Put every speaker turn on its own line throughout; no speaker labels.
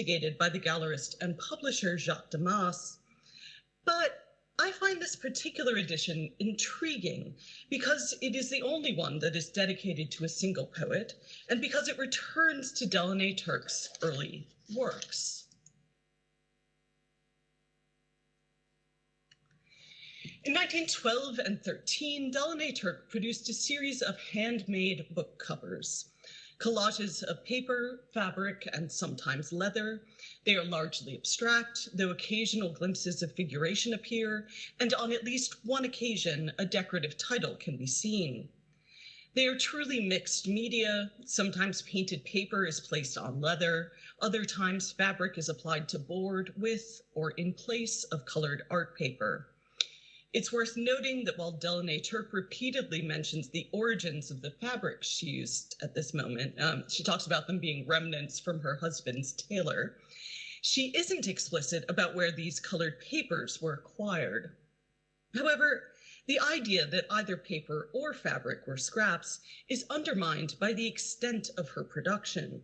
investigated by the gallerist and publisher Jacques Damas. But I find this particular edition intriguing because it is the only one that is dedicated to a single poet, and because it returns to Delaunay-Terk's early works. In 1912 and 13, Delaunay-Terk produced a series of handmade book covers, collages of paper, fabric, and sometimes leather. They are largely abstract, though occasional glimpses of figuration appear, and on at least one occasion, a decorative title can be seen. They are truly mixed media. Sometimes painted paper is placed on leather. Other times fabric is applied to board with or in place of colored art paper. It's worth noting that while Delaunay-Terk repeatedly mentions the origins of the fabrics she used at this moment, she talks about them being remnants from her husband's tailor, she isn't explicit about where these colored papers were acquired. However, the idea that either paper or fabric were scraps is undermined by the extent of her production.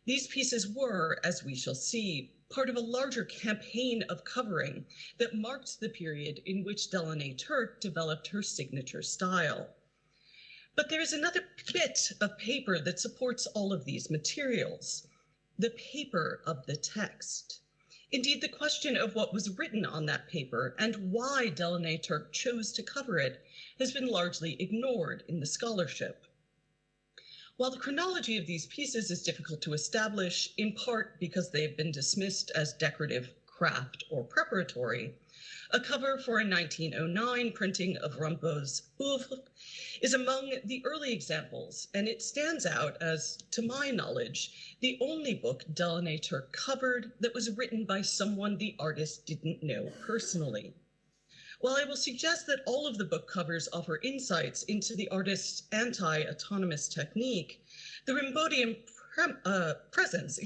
These pieces were, as we shall see, part of a larger campaign of covering that marked the period in which Delaunay-Terk developed her signature style. But there is another bit of paper that supports all of these materials, the paper of the text. Indeed, the question of what was written on that paper and why Delaunay-Terk chose to cover it has been largely ignored in the scholarship. While the chronology of these pieces is difficult to establish, in part because they have been dismissed as decorative, craft, or preparatory, a cover for a 1909 printing of Rimbaud's Oeuvre is among the early examples, and it stands out as, to my knowledge, the only book Delaunay-Terk covered that was written by someone the artist didn't know personally. While I will suggest that all of the book covers offer insights into the artist's anti-autonomous technique, the Rimbaudian presence,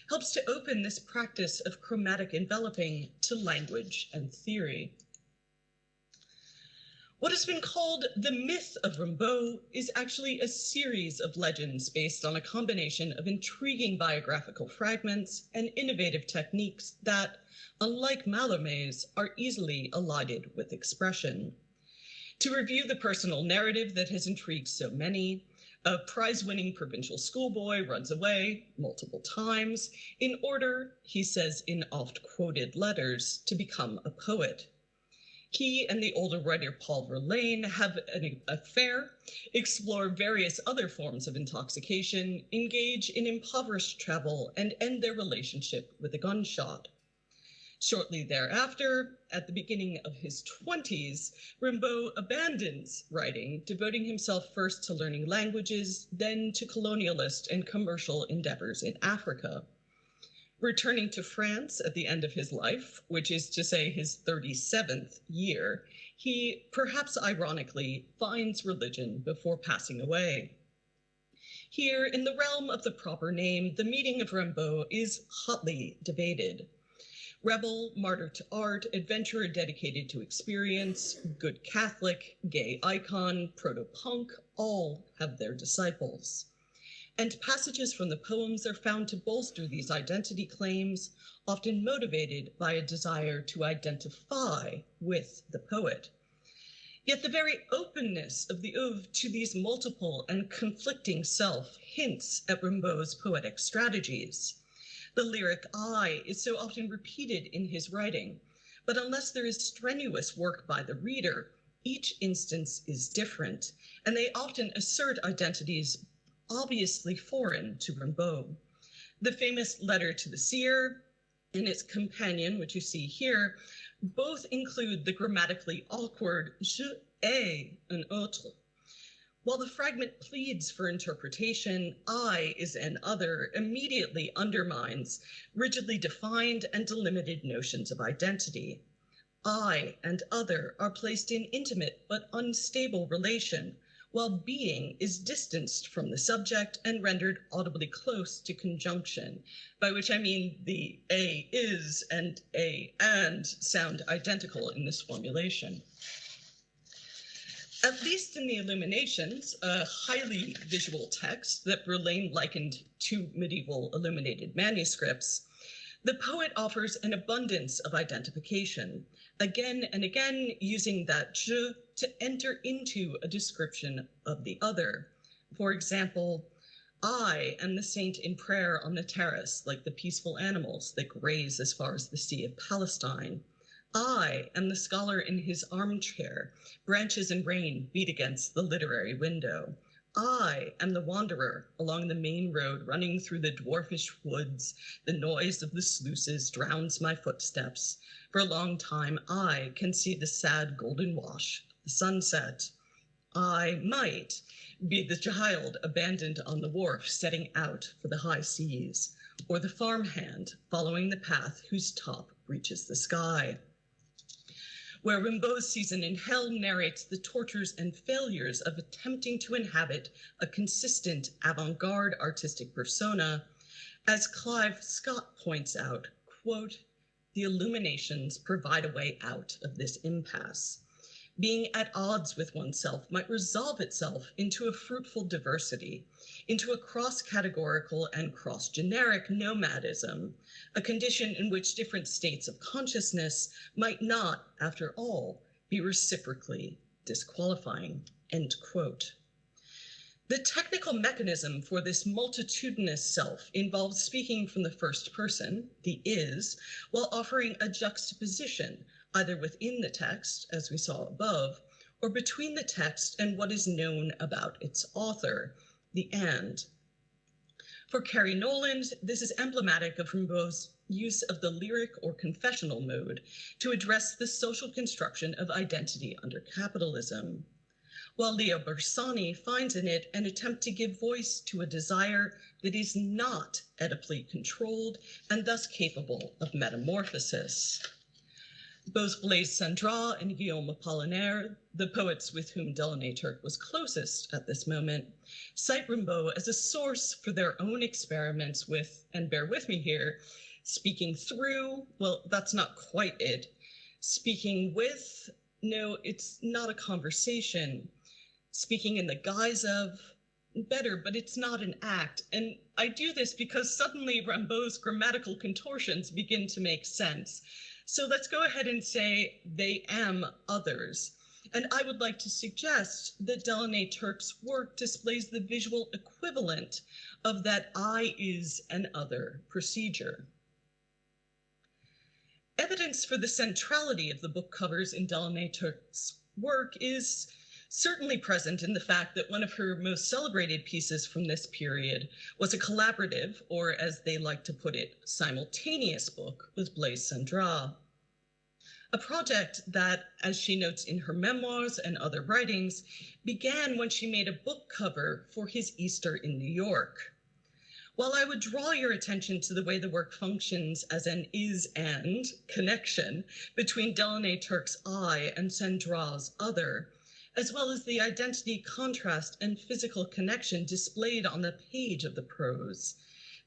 helps to open this practice of chromatic enveloping to language and theory. What has been called the myth of Rimbaud is actually a series of legends based on a combination of intriguing biographical fragments and innovative techniques that, unlike Mallarmé's, are easily elided with expression. To review the personal narrative that has intrigued so many, a prize-winning provincial schoolboy runs away multiple times in order, he says in oft-quoted letters, to become a poet. He and the older writer Paul Verlaine have an affair, explore various other forms of intoxication, engage in impoverished travel, and end their relationship with a gunshot. Shortly thereafter, at the beginning of his 20s, Rimbaud abandons writing, devoting himself first to learning languages, then to colonialist and commercial endeavors in Africa. Returning to France at the end of his life, which is to say his 37th year, he, perhaps ironically, finds religion before passing away. Here, in the realm of the proper name, the meaning of Rimbaud is hotly debated. Rebel, martyr to art, adventurer dedicated to experience, good Catholic, gay icon, proto-punk, all have their disciples. And passages from the poems are found to bolster these identity claims, often motivated by a desire to identify with the poet. Yet the very openness of the oeuvre to these multiple and conflicting self hints at Rimbaud's poetic strategies. The lyric I is so often repeated in his writing, but unless there is strenuous work by the reader, each instance is different, and they often assert identities obviously foreign to Rimbaud. The famous letter to the seer and its companion, which you see here, both include the grammatically awkward je hais un autre. While the fragment pleads for interpretation, I is an other immediately undermines rigidly defined and delimited notions of identity. I and other are placed in intimate but unstable relation, while being is distanced from the subject and rendered audibly close to conjunction, by which I mean the a is and a and sound identical in this formulation. At least in the Illuminations, a highly visual text that Verlaine likened to medieval illuminated manuscripts, the poet offers an abundance of identification, again and again using that je to enter into a description of the other. For example, I am the saint in prayer on the terrace, like the peaceful animals that graze as far as the Sea of Palestine. I am the scholar in his armchair. Branches and rain beat against the literary window. I am the wanderer along the main road running through the dwarfish woods. The noise of the sluices drowns my footsteps. For a long time, I can see the sad golden wash, the sunset. I might be the child abandoned on the wharf setting out for the high seas, or the farmhand following the path whose top reaches the sky. Where Rimbaud's Season in Hell narrates the tortures and failures of attempting to inhabit a consistent avant-garde artistic persona, as Clive Scott points out, quote, "The Illuminations provide a way out of this impasse. Being at odds with oneself might resolve itself into a fruitful diversity, into a cross-categorical and cross-generic nomadism, a condition in which different states of consciousness might not, after all, be reciprocally disqualifying," end quote. The technical mechanism for this multitudinous self involves speaking from the first person, the is, while offering a juxtaposition, either within the text, as we saw above, or between the text and what is known about its author, the and. For Carrie Noland, this is emblematic of Rimbaud's use of the lyric or confessional mode to address the social construction of identity under capitalism, while Leo Bersani finds in it an attempt to give voice to a desire that is not Oedipally controlled and thus capable of metamorphosis. Both Blaise Cendrars and Guillaume Apollinaire, the poets with whom Delaunay-Terk was closest at this moment, cite Rimbaud as a source for their own experiments with, and bear with me here, speaking through, well, that's not quite it. Speaking with, no, it's not a conversation. Speaking in the guise of, better, but it's not an act. And I do this because suddenly Rimbaud's grammatical contortions begin to make sense. So let's go ahead and say they am others. And I would like to suggest that Delaunay-Terk's work displays the visual equivalent of that I is an other procedure. Evidence for the centrality of the book covers in Delaunay-Terk's work is certainly present in the fact that one of her most celebrated pieces from this period was a collaborative, or as they like to put it, simultaneous book with Blaise Cendrars. A project that, as she notes in her memoirs and other writings, began when she made a book cover for his Easter in New York. While I would draw your attention to the way the work functions as an is and connection between Delaunay-Terk's I and Cendrars' other, as well as the identity, contrast, and physical connection displayed on the page of the prose,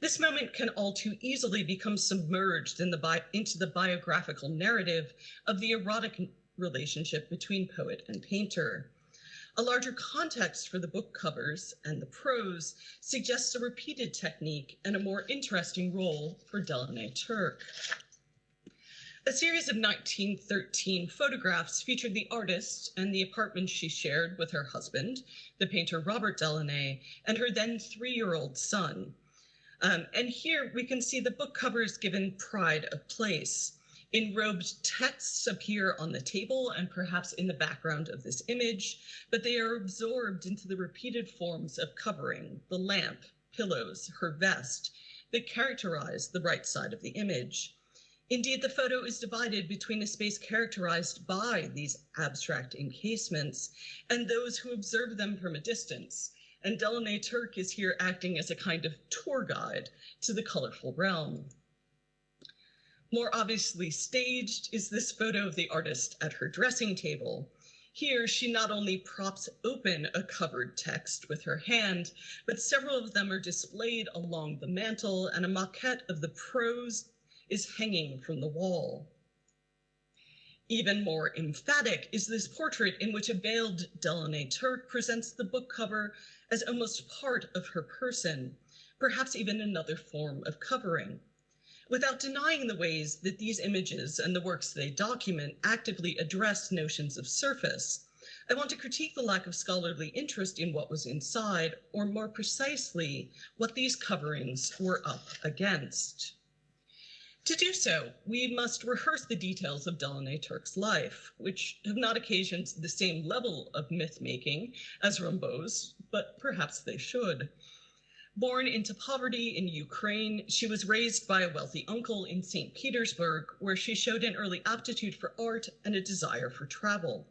this moment can all too easily become submerged into the biographical narrative of the erotic relationship between poet and painter. A larger context for the book covers and the prose suggests a repeated technique and a more interesting role for Delaunay-Terk. A series of 1913 photographs featured the artist and the apartment she shared with her husband, the painter Robert Delaunay, and her then 3-year-old son. And here we can see the book covers given pride of place. Enrobed texts appear on the table and perhaps in the background of this image, but they are absorbed into the repeated forms of covering, the lamp, pillows, her vest, that characterize the right side of the image. Indeed, the photo is divided between a space characterized by these abstract encasements and those who observe them from a distance. And Delaunay-Terk is here acting as a kind of tour guide to the colorful realm. More obviously staged is this photo of the artist at her dressing table. Here, she not only props open a covered text with her hand, but several of them are displayed along the mantel, and a maquette of the prose is hanging from the wall. Even more emphatic is this portrait in which a veiled Delaunay-Terk presents the book cover as almost part of her person, perhaps even another form of covering. Without denying the ways that these images and the works they document actively address notions of surface, I want to critique the lack of scholarly interest in what was inside, or more precisely, what these coverings were up against. To do so, we must rehearse the details of Delaunay-Terk's life, which have not occasioned the same level of myth-making as Rimbaud's, but perhaps they should. Born into poverty in Ukraine, she was raised by a wealthy uncle in St. Petersburg, where she showed an early aptitude for art and a desire for travel.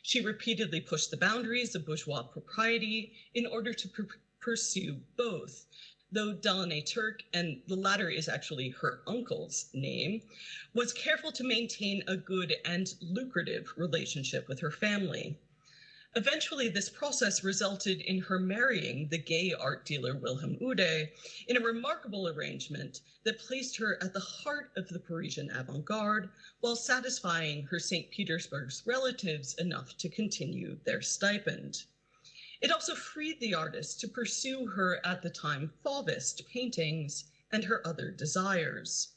She repeatedly pushed the boundaries of bourgeois propriety in order to pursue both, though Delaunay-Terk, and the latter is actually her uncle's name, was careful to maintain a good and lucrative relationship with her family. Eventually, this process resulted in her marrying the gay art dealer Wilhelm Ude in a remarkable arrangement that placed her at the heart of the Parisian avant-garde while satisfying her St. Petersburg's relatives enough to continue their stipend. It also freed the artist to pursue her at the time Fauvist paintings and her other desires.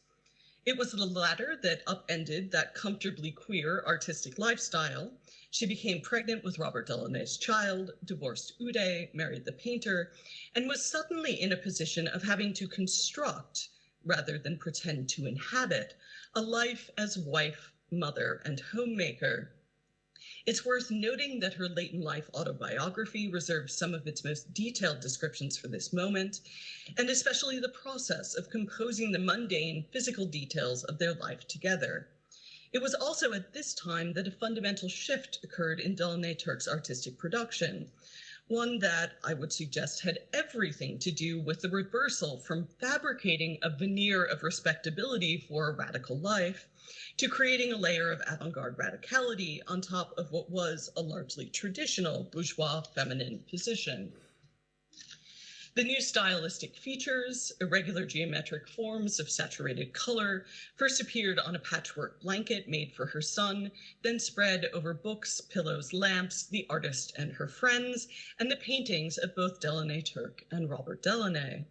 It was the latter that upended that comfortably queer artistic lifestyle. She became pregnant with Robert Delaunay's child, divorced Ude, married the painter, and was suddenly in a position of having to construct, rather than pretend to inhabit, a life as wife, mother, and homemaker. It's worth noting that her late-in-life autobiography reserves some of its most detailed descriptions for this moment, and especially the process of composing the mundane physical details of their life together. It was also at this time that a fundamental shift occurred in Delaunay-Terk's artistic production, one that I would suggest had everything to do with the reversal from fabricating a veneer of respectability for a radical life to creating a layer of avant-garde radicality on top of what was a largely traditional bourgeois feminine position. The new stylistic features, irregular geometric forms of saturated color, first appeared on a patchwork blanket made for her son, then spread over books, pillows, lamps, the artist and her friends, and the paintings of both Delaunay-Terk and Robert Delaunay.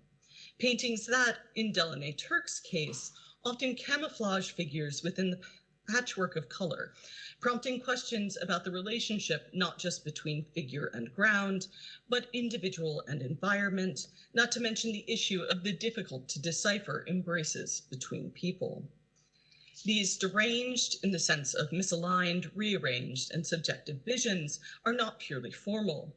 Paintings that, in Delaunay-Terk's case, often camouflage figures within the patchwork of color, prompting questions about the relationship not just between figure and ground, but individual and environment, not to mention the issue of the difficult to decipher embraces between people. These deranged, in the sense of misaligned, rearranged, and subjective visions, are not purely formal.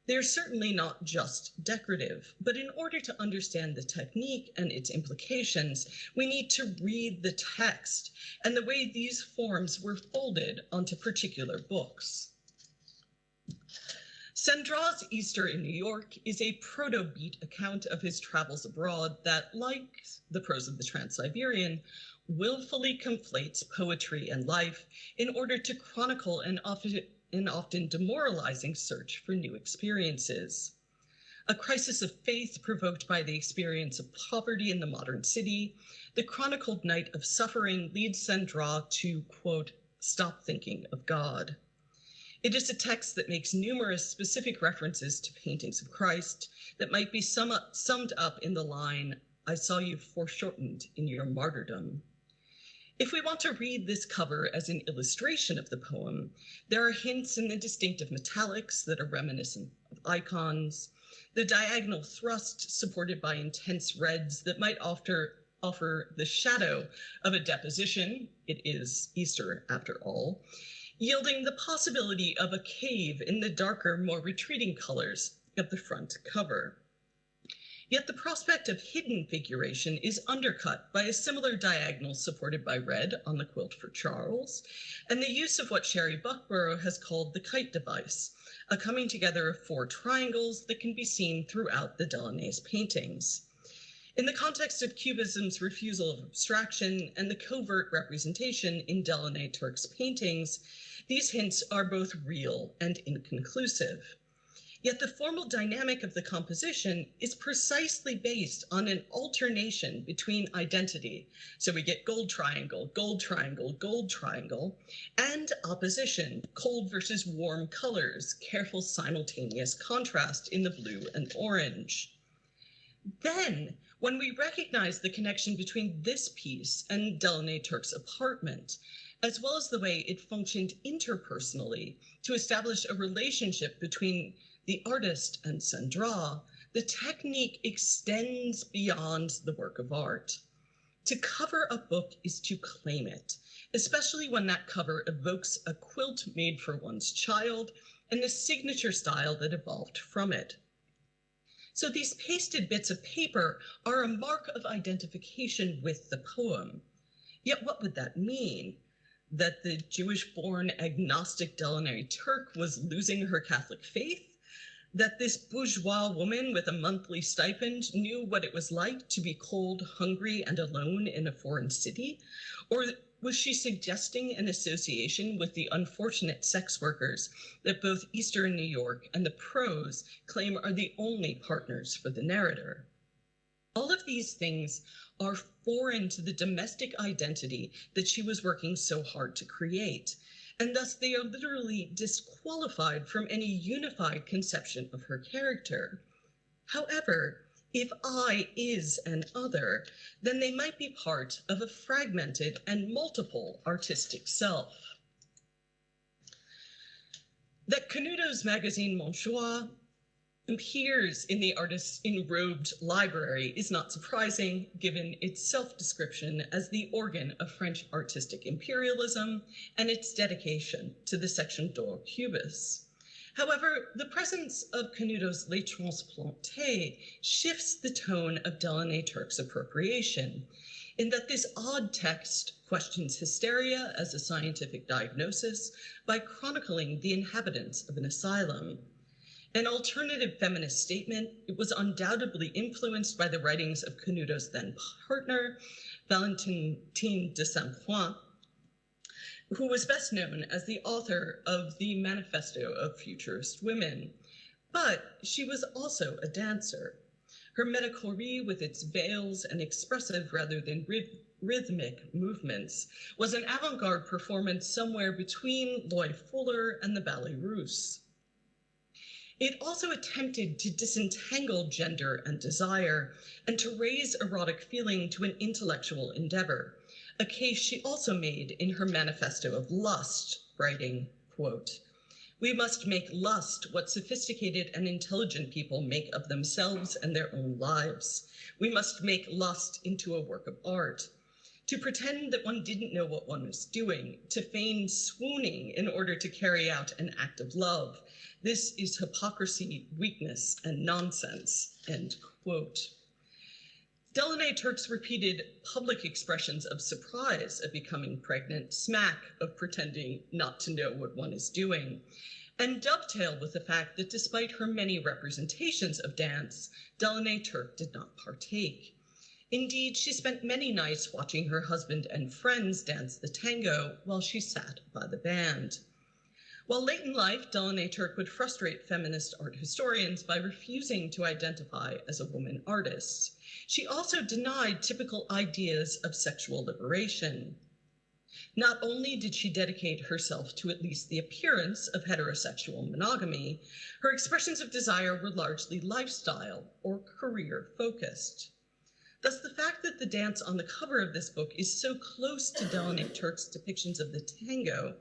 They are certainly not just decorative, but in order to understand the technique and its implications, we need to read the text and the way these forms were folded onto particular books. Sendra's Easter in New York is a proto-beat account of his travels abroad that, like the prose of the Trans-Siberian, willfully conflates poetry and life in order to chronicle an often demoralizing search for new experiences. A crisis of faith provoked by the experience of poverty in the modern city, the chronicled night of suffering leads Sendra to, quote, stop thinking of God. It is a text that makes numerous specific references to paintings of Christ that might be summed up in the line, I saw you foreshortened in your martyrdom. If we want to read this cover as an illustration of the poem, there are hints in the distinctive metallics that are reminiscent of icons, the diagonal thrust supported by intense reds that might offer the shadow of a deposition, it is Easter after all, yielding the possibility of a cave in the darker, more retreating colors of the front cover. Yet the prospect of hidden figuration is undercut by a similar diagonal supported by red on the quilt for Charles, and the use of what Sherry Buckborough has called the kite device, a coming together of 4 triangles that can be seen throughout the Delaunay's paintings. In the context of Cubism's refusal of abstraction and the covert representation in Delaunay-Terk's paintings, these hints are both real and inconclusive. Yet the formal dynamic of the composition is precisely based on an alternation between identity. So we get gold triangle, gold triangle, gold triangle, and opposition, cold versus warm colors, careful simultaneous contrast in the blue and orange. Then, when we recognize the connection between this piece and Delaunay-Terk's apartment, as well as the way it functioned interpersonally to establish a relationship between the artist and Sandra, the technique extends beyond the work of art. To cover a book is to claim it, especially when that cover evokes a quilt made for one's child and the signature style that evolved from it. So these pasted bits of paper are a mark of identification with the poem. Yet what would that mean? That the Jewish-born agnostic Delaunay-Terk was losing her Catholic faith? That this bourgeois woman with a monthly stipend knew what it was like to be cold, hungry, and alone in a foreign city? Or was she suggesting an association with the unfortunate sex workers that both Eastern New York and the prose claim are the only partners for the narrator? All of these things are foreign to the domestic identity that she was working so hard to create, and thus they are literally disqualified from any unified conception of her character. However, if I is an other, then they might be part of a fragmented and multiple artistic self. That Canudo's magazine Mon Choix appears in the artist's enrobed library is not surprising, given its self-description as the organ of French artistic imperialism and its dedication to the section d'or cubist. However, the presence of Canudo's Les Transplantés shifts the tone of Delaunay-Terk's appropriation, in that this odd text questions hysteria as a scientific diagnosis by chronicling the inhabitants of an asylum. An alternative feminist statement, it was undoubtedly influenced by the writings of Canudo's then partner, Valentine de Saint-Point, who was best known as the author of the Manifesto of Futurist Women. But she was also a dancer. Her metachorie, with its veils and expressive rather than rhythmic movements, was an avant-garde performance somewhere between Loie Fuller and the Ballet Russe. It also attempted to disentangle gender and desire and to raise erotic feeling to an intellectual endeavor, a case she also made in her Manifesto of Lust, writing, quote, "We must make lust what sophisticated and intelligent people make of themselves and their own lives. We must make lust into a work of art. To pretend that one didn't know what one was doing, to feign swooning in order to carry out an act of love. This is hypocrisy, weakness, and nonsense," end quote. Delaunay-Terk's repeated public expressions of surprise at becoming pregnant smack of pretending not to know what one is doing, and dovetail with the fact that despite her many representations of dance, Delaunay-Terk did not partake. Indeed, she spent many nights watching her husband and friends dance the tango while she sat by the band. While late in life, Delaunay-Terk would frustrate feminist art historians by refusing to identify as a woman artist. She also denied typical ideas of sexual liberation. Not only did she dedicate herself to at least the appearance of heterosexual monogamy, her expressions of desire were largely lifestyle or career-focused. Thus, the fact that the dance on the cover of this book is so close to Delaunay-Terk's depictions of the tango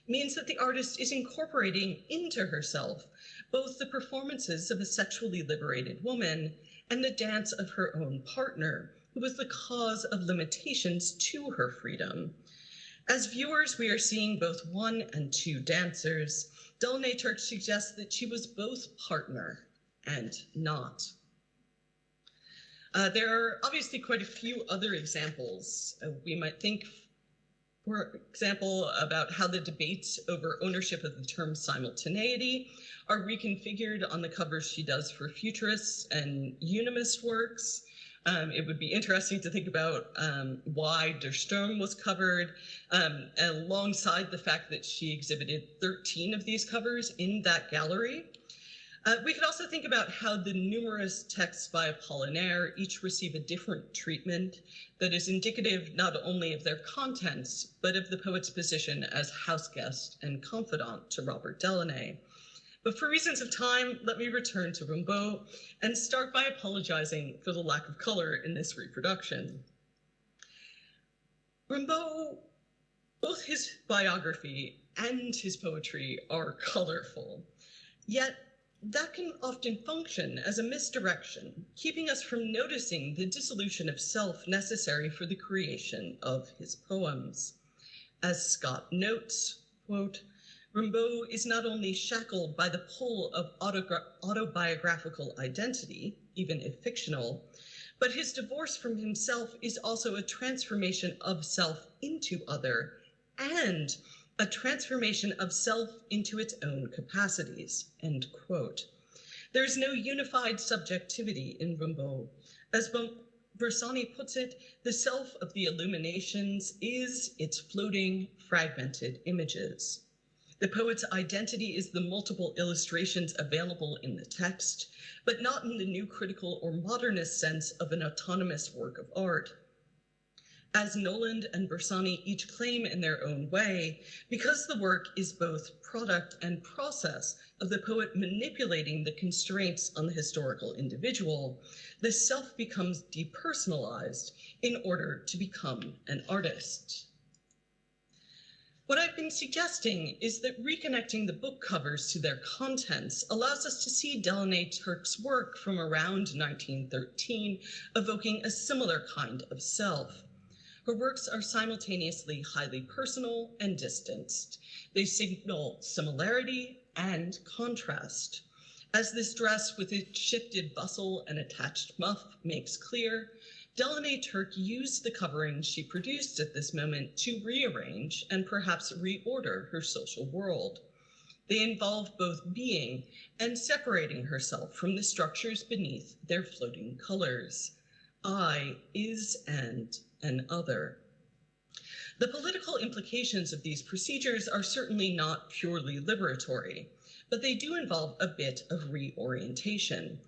means that the artist is incorporating into herself both the performances of a sexually liberated woman and the dance of her own partner, who was the cause of limitations to her freedom. As viewers, we are seeing both one and two dancers. Delaunay-Terk suggests that she was both partner and not. There are obviously quite a few other examples. We might think, for example, about how the debates over ownership of the term simultaneity are reconfigured on the covers she does for futurists and unimist works. It would be interesting to think about why Der Sturm was covered, alongside the fact that she exhibited 13 of these covers in that gallery. We could also think about how the numerous texts by Apollinaire each receive a different treatment that is indicative not only of their contents, but of the poet's position as houseguest and confidant to Robert Delaunay. But for reasons of time, let me return to Rimbaud and start by apologizing for the lack of color in this reproduction. Rimbaud, both his biography and his poetry are colorful, yet that can often function as a misdirection, keeping us from noticing the dissolution of self necessary for the creation of his poems. As Scott notes, quote, Rimbaud is not only shackled by the pull of autobiographical identity, even if fictional, but his divorce from himself is also a transformation of self into other and a transformation of self into its own capacities, end quote. There is no unified subjectivity in Rimbaud. As Bersani puts it, the self of the Illuminations is its floating, fragmented images. The poet's identity is the multiple illustrations available in the text, but not in the new critical or modernist sense of an autonomous work of art. As Noland and Bersani each claim in their own way, because the work is both product and process of the poet manipulating the constraints on the historical individual, the self becomes depersonalized in order to become an artist. What I've been suggesting is that reconnecting the book covers to their contents allows us to see Delaunay-Terk's work from around 1913 evoking a similar kind of self. Her works are simultaneously highly personal and distanced. They signal similarity and contrast. As this dress with its shifted bustle and attached muff makes clear, Delaunay-Terk used the coverings she produced at this moment to rearrange and perhaps reorder her social world. They involve both being and separating herself from the structures beneath their floating colors. I is and an other. The political implications of these procedures are certainly not purely liberatory, but they do involve a bit of reorientation.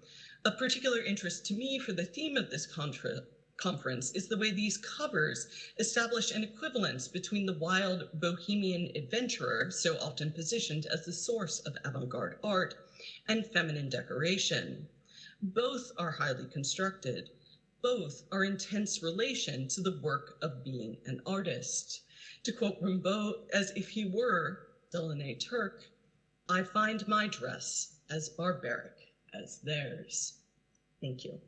Of particular interest to me for the theme of this conference is the way these covers establish an equivalence between the wild bohemian adventurer, so often positioned as the source of avant-garde art, and feminine decoration. Both are highly constructed. Both are in tense relation to the work of being an artist. To quote Rimbaud as if he were Delaunay-Terk, I find my dress as barbaric as theirs. Thank you.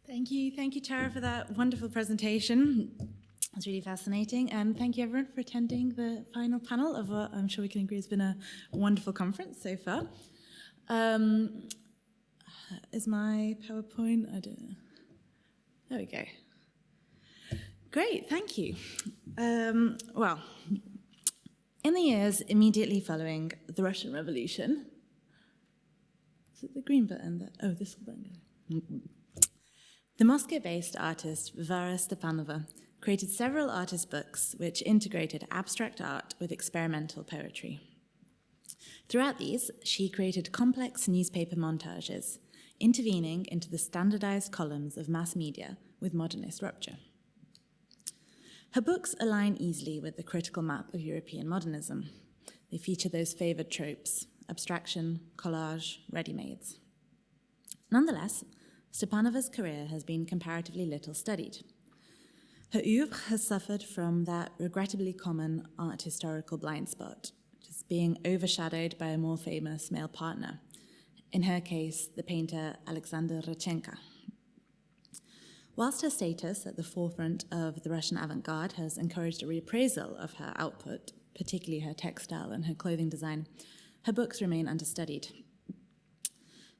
Thank you, Tara, for that wonderful presentation. It was really fascinating, and thank you everyone for attending the final panel of what I'm sure we can agree has been a wonderful conference so far. Is my PowerPoint? I don't know. There we go. Great, thank you. Well, in the years immediately following the Russian Revolution, is it the green button? Oh, this button. The Moscow-based artist Varvara Stepanova created several artist books which integrated abstract art with experimental poetry. Throughout these, she created complex newspaper montages, intervening into the standardized columns of mass media with modernist rupture. Her books align easily with the critical map of European modernism. They feature those favored tropes: abstraction, collage, ready-mades. Nonetheless, Stepanova's career has been comparatively little studied. Her oeuvre has suffered from that regrettably common art historical blind spot, which is being overshadowed by a more famous male partner, in her case, the painter Alexander Rodchenko. Whilst her status at the forefront of the Russian avant-garde has encouraged a reappraisal of her output, particularly her textile and her clothing design, her books remain understudied.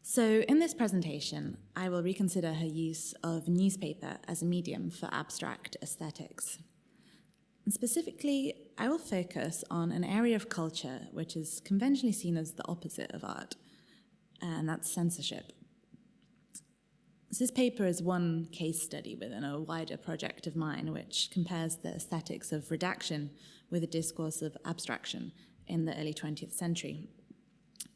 So in this presentation, I will reconsider her use of newspaper as a medium for abstract aesthetics. And specifically, I will focus on an area of culture which is conventionally seen as the opposite of art, and that's censorship. So this paper is one case study within a wider project of mine, which compares the aesthetics of redaction with the discourse of abstraction in the early 20th century.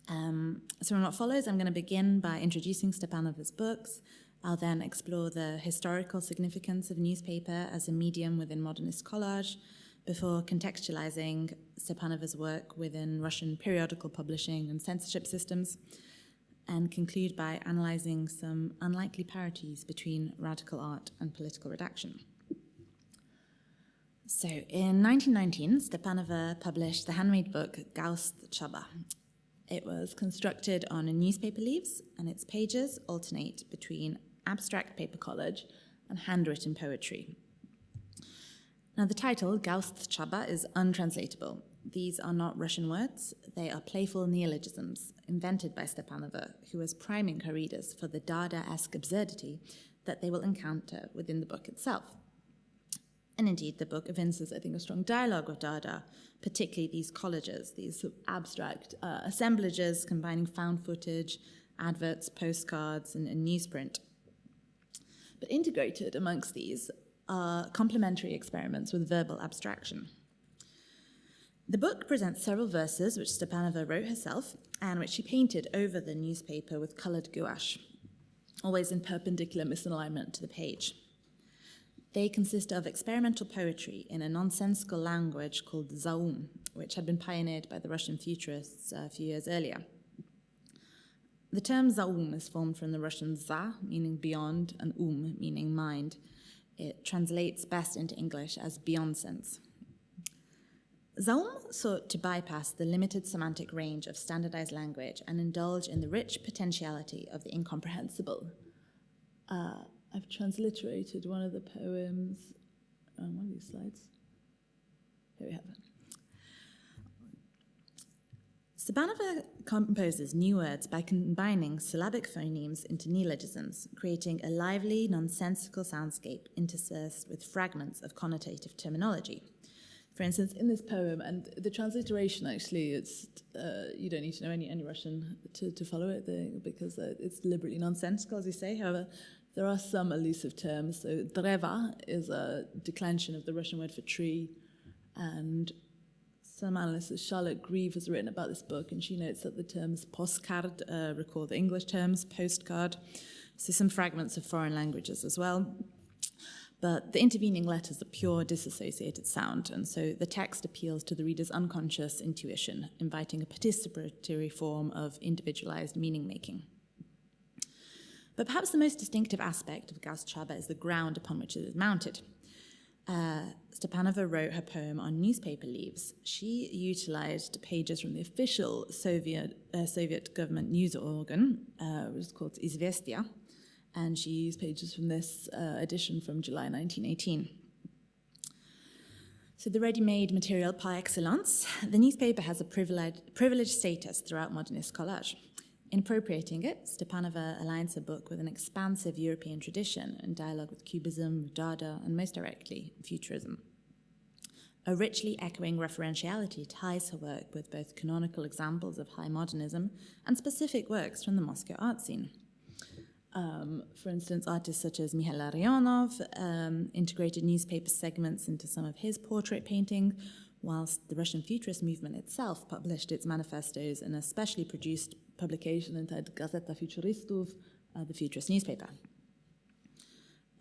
So in what follows, I'm going to begin by introducing Stepanova's books. I'll then explore the historical significance of newspaper as a medium within modernist collage, before contextualizing Stepanova's work within Russian periodical publishing and censorship systems, and conclude by analyzing some unlikely parities between radical art and political redaction. So in 1919, Stepanova published the handmade book Gauschtschaba. It was constructed on newspaper leaves, and its pages alternate between abstract paper collage and handwritten poetry. Now, the title, Gauschtschaba, is untranslatable. These are not Russian words. They are playful neologisms invented by Stepanova, who was priming her readers for the Dada-esque absurdity that they will encounter within the book itself. And indeed, the book evinces, I think, a strong dialogue with Dada, particularly these collages, these sort of abstract assemblages combining found footage, adverts, postcards, and newsprint. But integrated amongst these are complementary experiments with verbal abstraction. The book presents several verses which Stepanova wrote herself and which she painted over the newspaper with colored gouache, always in perpendicular misalignment to the page. They consist of experimental poetry in a nonsensical language called zaum, which had been pioneered by the Russian futurists a few years earlier. The term zaum is formed from the Russian za, meaning beyond, and meaning mind. It translates best into English as beyond sense. Zaum sought to bypass the limited semantic range of standardized language and indulge in the rich potentiality of the incomprehensible. I've transliterated one of the poems on one of these slides. Here we have it. Stepanova composes new words by combining syllabic phonemes into neologisms, creating a lively, nonsensical soundscape interspersed with fragments of connotative terminology. For instance, in this poem, and the transliteration actually, it's you don't need to know any Russian to follow it because it's deliberately nonsensical, as you say. However, there are some elusive terms. So dreva is a declension of the Russian word for tree, and some analyst, Charlotte Grieve, has written about this book, and she notes that the terms postcard recall the English terms, postcard, so some fragments of foreign languages as well. But the intervening letters are pure disassociated sound, and so the text appeals to the reader's unconscious intuition, inviting a participatory form of individualized meaning-making. But perhaps the most distinctive aspect of Gauschtschaba is the ground upon which it is mounted. Stepanova wrote her poem on newspaper leaves. She utilized pages from the official Soviet government news organ, which is called Izvestia, and she used pages from this edition from July 1918. So the ready-made material par excellence, the newspaper has a privileged status throughout modernist collage. In appropriating it, Stepanova aligns her book with an expansive European tradition in dialogue with Cubism, Dada, and most directly, Futurism. A richly echoing referentiality ties her work with both canonical examples of high modernism and specific works from the Moscow art scene. For instance, artists such as Mikhail Larionov integrated newspaper segments into some of his portrait painting, whilst the Russian futurist movement itself published its manifestos in a specially produced publication entitled Gazeta Futuristów, the futurist newspaper.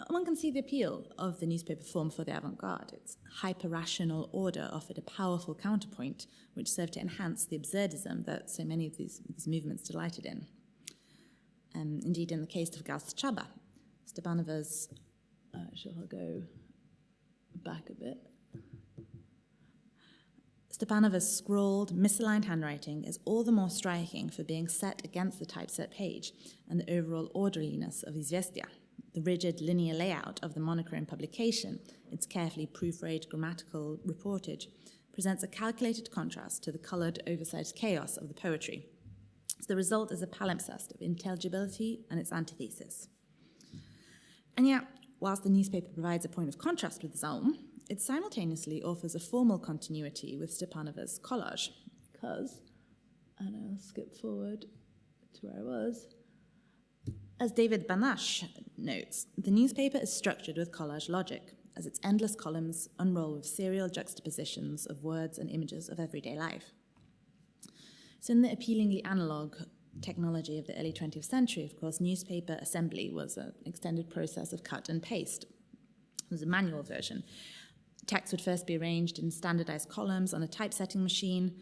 One can see the appeal of the newspaper form for the avant-garde. Its hyper-rational order offered a powerful counterpoint which served to enhance the absurdism that so many of these movements delighted in. Indeed, in the case of Gauschtschaba, Stepanova's, I'll go back a bit. Stepanova's scrawled, misaligned handwriting is all the more striking for being set against the typeset page and the overall orderliness of Izvestia. The rigid linear layout of the monochrome publication, its carefully proofread grammatical reportage, presents a calculated contrast to the colored, oversized chaos of the poetry. So the result is a palimpsest of intelligibility and its antithesis. And yet, whilst the newspaper provides a point of contrast with Zaum, it simultaneously offers a formal continuity with Stepanova's collage, because, and I'll skip forward to where I was, As David Banash notes, the newspaper is structured with collage logic, as its endless columns unroll with serial juxtapositions of words and images of everyday life. So in the appealingly analog technology of the early 20th century, of course, newspaper assembly was an extended process of cut and paste. It was a manual version. Text would first be arranged in standardized columns on a typesetting machine.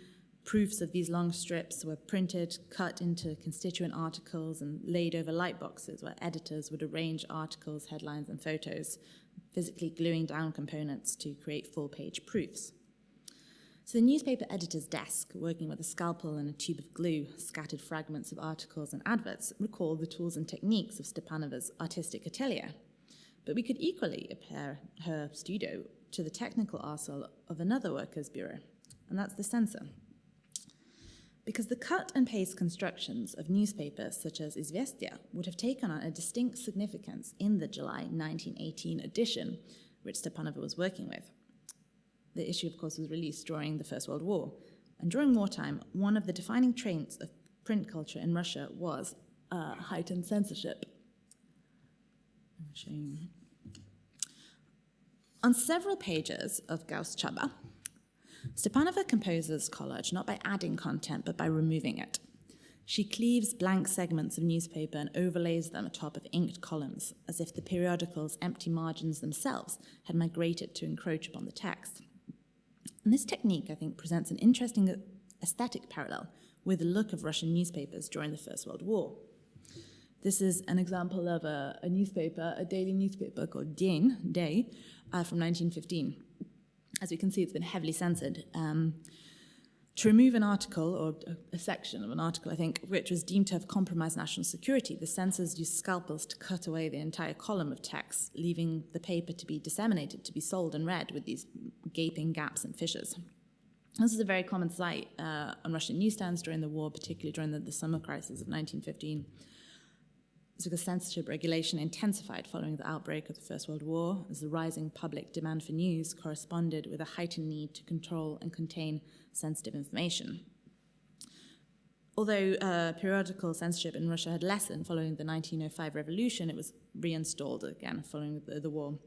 Proofs of these long strips were printed, cut into constituent articles, and laid over light boxes where editors would arrange articles, headlines, and photos, physically gluing down components to create full-page proofs. So the newspaper editor's desk, working with a scalpel and a tube of glue, scattered fragments of articles and adverts, recall the tools and techniques of Stepanova's artistic atelier. But we could equally compare her studio to the technical arsenal of another workers' bureau, and that's the censor. Because the cut and paste constructions of newspapers such as Izvestia would have taken on a distinct significance in the July 1918 edition, which Stepanova was working with. The issue, of course, was released during the First World War, and during wartime, one of the defining traits of print culture in Russia was heightened censorship. I'm showing you. On several pages of Gauss-Chaba, Stepanova composes collage not by adding content, but by removing it. She cleaves blank segments of newspaper and overlays them atop of inked columns, as if the periodical's empty margins themselves had migrated to encroach upon the text. And this technique, I think, presents an interesting aesthetic parallel with the look of Russian newspapers during the First World War. This is an example of a newspaper, a daily newspaper called Day, from 1915. As we can see, it's been heavily censored. To remove an article, or a section of an article, I think, which was deemed to have compromised national security, the censors used scalpels to cut away the entire column of text, leaving the paper to be disseminated, to be sold and read with these gaping gaps and fissures. This is a very common sight on Russian newsstands during the war, particularly during the summer crisis of 1915. It's because censorship regulation intensified following the outbreak of the First World War, as the rising public demand for news corresponded with a heightened need to control and contain sensitive information. Although periodical censorship in Russia had lessened following the 1905 revolution, it was reinstalled again following the war.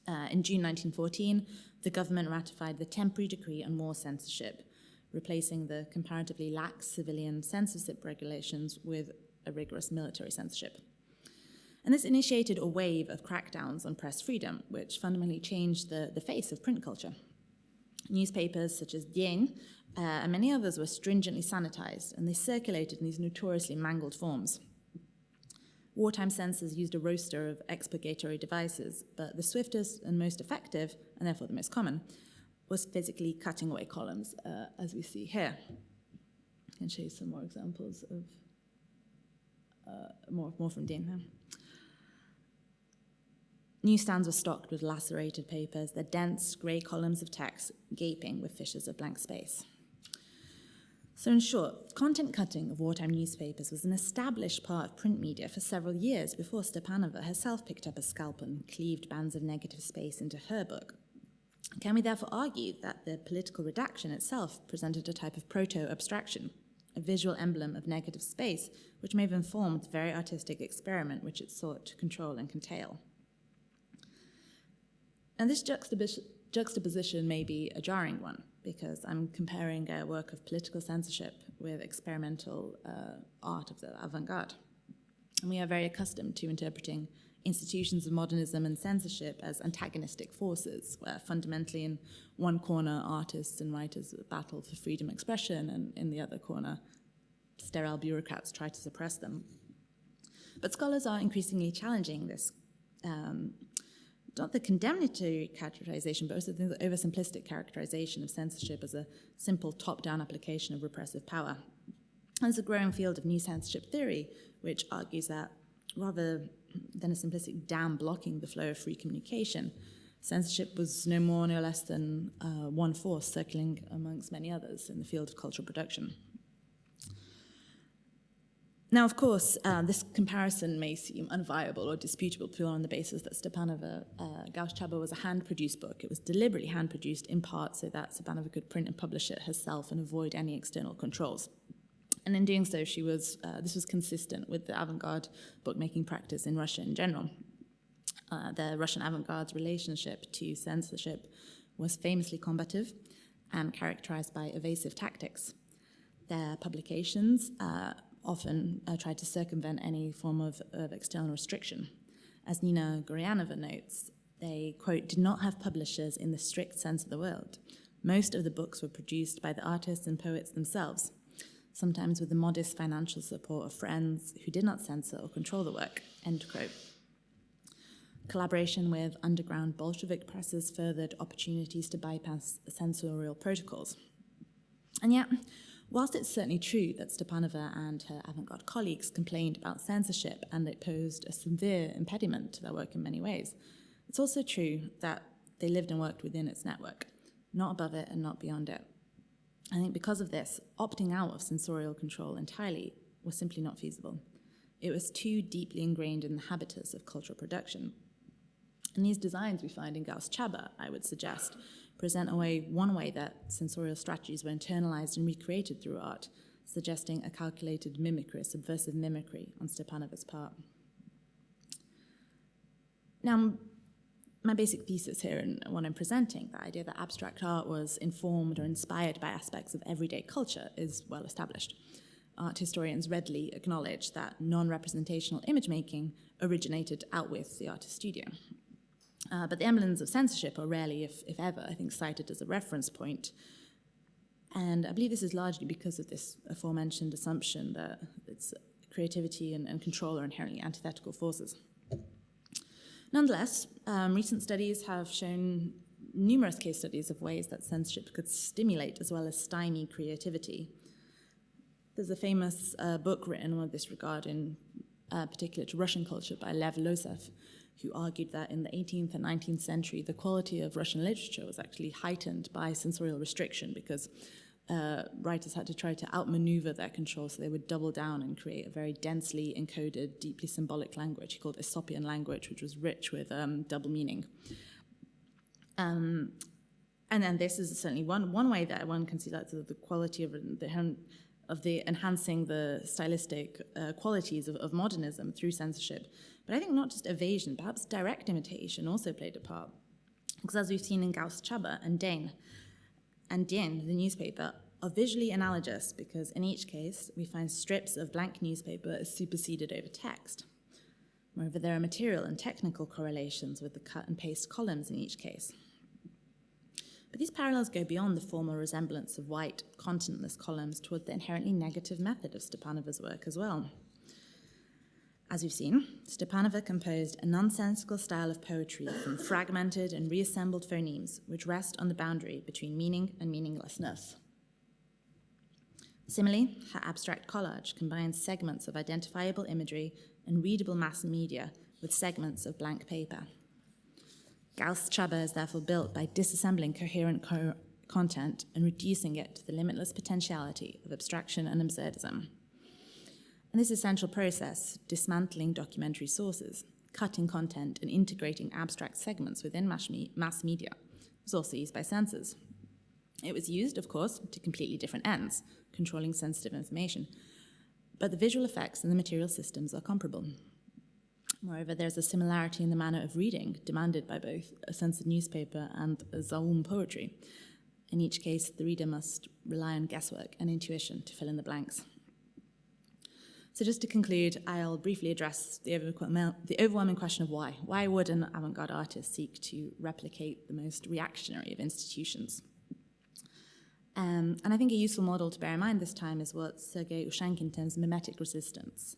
In June 1914, the government ratified the temporary decree on war censorship, replacing the comparatively lax civilian censorship regulations with a rigorous military censorship. And this initiated a wave of crackdowns on press freedom, which fundamentally changed the face of print culture. Newspapers such as Dien and many others were stringently sanitized, and they circulated in these notoriously mangled forms. Wartime censors used a roster of expurgatory devices, but the swiftest and most effective, and therefore the most common, was physically cutting away columns, as we see here. I can show you some more examples of more from Dien now. Newsstands were stocked with lacerated papers, their dense grey columns of text gaping with fissures of blank space. So in short, content cutting of wartime newspapers was an established part of print media for several years before Stepanova herself picked up a scalpel and cleaved bands of negative space into her book. Can we therefore argue that the political redaction itself presented a type of proto-abstraction, a visual emblem of negative space, which may have informed the very artistic experiment which it sought to control and curtail? And this juxtaposition may be a jarring one, because I'm comparing a work of political censorship with experimental art of the avant-garde. And we are very accustomed to interpreting institutions of modernism and censorship as antagonistic forces, where fundamentally in one corner artists and writers battle for freedom of expression, and in the other corner sterile bureaucrats try to suppress them. But scholars are increasingly challenging this, not the condemnatory characterization, but also the oversimplistic characterization of censorship as a simple top-down application of repressive power. There's a growing field of new censorship theory, which argues that rather than a simplistic dam blocking the flow of free communication, censorship was no more, no less than one force circling amongst many others in the field of cultural production. Now, of course, this comparison may seem unviable or disputable purely on the basis that Stepanova Gauss-Chaba was a hand-produced book. It was deliberately hand-produced in part so that Stepanova could print and publish it herself and avoid any external controls. And in doing so, this was consistent with the avant-garde bookmaking practice in Russia in general. The Russian avant-garde's relationship to censorship was famously combative and characterized by evasive tactics. Their publications often tried to circumvent any form of external restriction. As Nina Goryanova notes, they, quote, did not have publishers in the strict sense of the word. Most of the books were produced by the artists and poets themselves, sometimes with the modest financial support of friends who did not censor or control the work, end quote. Collaboration with underground Bolshevik presses furthered opportunities to bypass censorial protocols. And yet, whilst it's certainly true that Stepanova and her avant-garde colleagues complained about censorship and it posed a severe impediment to their work in many ways, it's also true that they lived and worked within its network, not above it and not beyond it. I think because of this, opting out of censorial control entirely was simply not feasible. It was too deeply ingrained in the habitus of cultural production. And these designs we find in Gauss Chaba, I would suggest, present one way that censorial strategies were internalized and recreated through art, suggesting a calculated mimicry, subversive mimicry on Stepanova's part. Now, my basic thesis here and what I'm presenting, the idea that abstract art was informed or inspired by aspects of everyday culture, is well established. Art historians readily acknowledge that non-representational image making originated out with the artist's studio. But the emblems of censorship are rarely, if ever, I think, cited as a reference point. And I believe this is largely because of this aforementioned assumption that its creativity and control are inherently antithetical forces. Nonetheless, recent studies have shown numerous case studies of ways that censorship could stimulate as well as stymie creativity. There's a famous book written with this regard in particular to Russian culture by Lev Losev, who argued that in the 18th and 19th century, the quality of Russian literature was actually heightened by censorial restriction because writers had to try to outmaneuver their control, so they would double down and create a very densely encoded, deeply symbolic language he called Aesopian language, which was rich with double meaning. And then this is certainly one way that one can see that the quality of the enhancing the stylistic qualities of modernism through censorship. But I think not just evasion, perhaps direct imitation also played a part. Because as we've seen in Gauss Chaba and Dane, and Dien, the newspaper, are visually analogous because in each case we find strips of blank newspaper superseded over text. Moreover, there are material and technical correlations with the cut and paste columns in each case. But these parallels go beyond the formal resemblance of white, contentless columns toward the inherently negative method of Stepanova's work as well. As we've seen, Stepanova composed a nonsensical style of poetry from fragmented and reassembled phonemes which rest on the boundary between meaning and meaninglessness. Similarly, her abstract collage combines segments of identifiable imagery and readable mass media with segments of blank paper. Gauss Chaba is therefore built by disassembling coherent content and reducing it to the limitless potentiality of abstraction and absurdism. And this essential process, dismantling documentary sources, cutting content, and integrating abstract segments within mass media, was also used by censors. It was used, of course, to completely different ends, controlling sensitive information, but the visual effects and the material systems are comparable. Moreover, there's a similarity in the manner of reading demanded by both a censored newspaper and a Zaum poetry. In each case, the reader must rely on guesswork and intuition to fill in the blanks. So just to conclude, I'll briefly address the overwhelming question of why. Why would an avant-garde artist seek to replicate the most reactionary of institutions? And I think a useful model to bear in mind this time is what Sergei Ushankin terms mimetic resistance.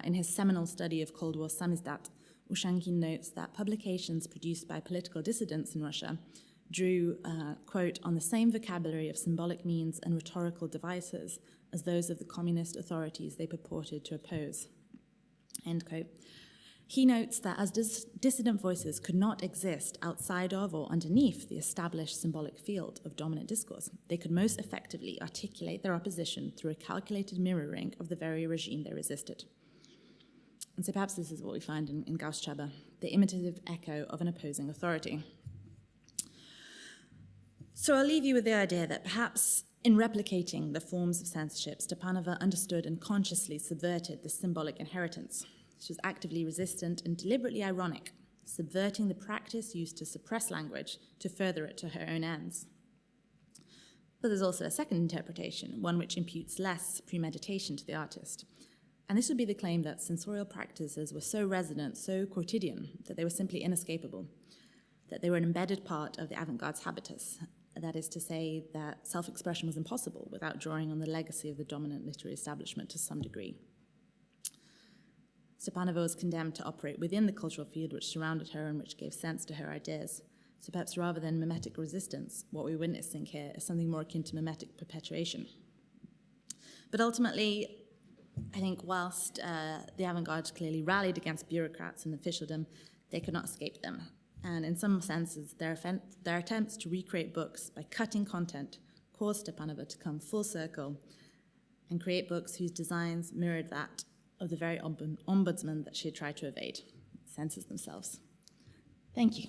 In his seminal study of Cold War samizdat, Ushankin notes that publications produced by political dissidents in Russia drew, quote, on the same vocabulary of symbolic means and rhetorical devices as those of the communist authorities they purported to oppose, end quote. He notes that as dissident voices could not exist outside of or underneath the established symbolic field of dominant discourse, they could most effectively articulate their opposition through a calculated mirroring of the very regime they resisted. And so perhaps this is what we find in Gauss Chaba, the imitative echo of an opposing authority. So I'll leave you with the idea that perhaps In replicating the forms of censorship, Stepanova understood and consciously subverted this symbolic inheritance. She was actively resistant and deliberately ironic, subverting the practice used to suppress language to further it to her own ends. But there's also a second interpretation, one which imputes less premeditation to the artist. And this would be the claim that censorial practices were so resonant, so quotidian, that they were simply inescapable, that they were an embedded part of the avant-garde's habitus. That is to say that self-expression was impossible without drawing on the legacy of the dominant literary establishment to some degree. Stepanova was condemned to operate within the cultural field which surrounded her and which gave sense to her ideas. So perhaps rather than mimetic resistance, what we're witnessing here is something more akin to mimetic perpetuation. But ultimately, I think whilst the avant-garde clearly rallied against bureaucrats and officialdom, they could not escape them. And in some senses, their attempts to recreate books by cutting content caused Stepanova to come full circle and create books whose designs mirrored that of the very ombudsman that she had tried to evade, censors themselves. Thank you.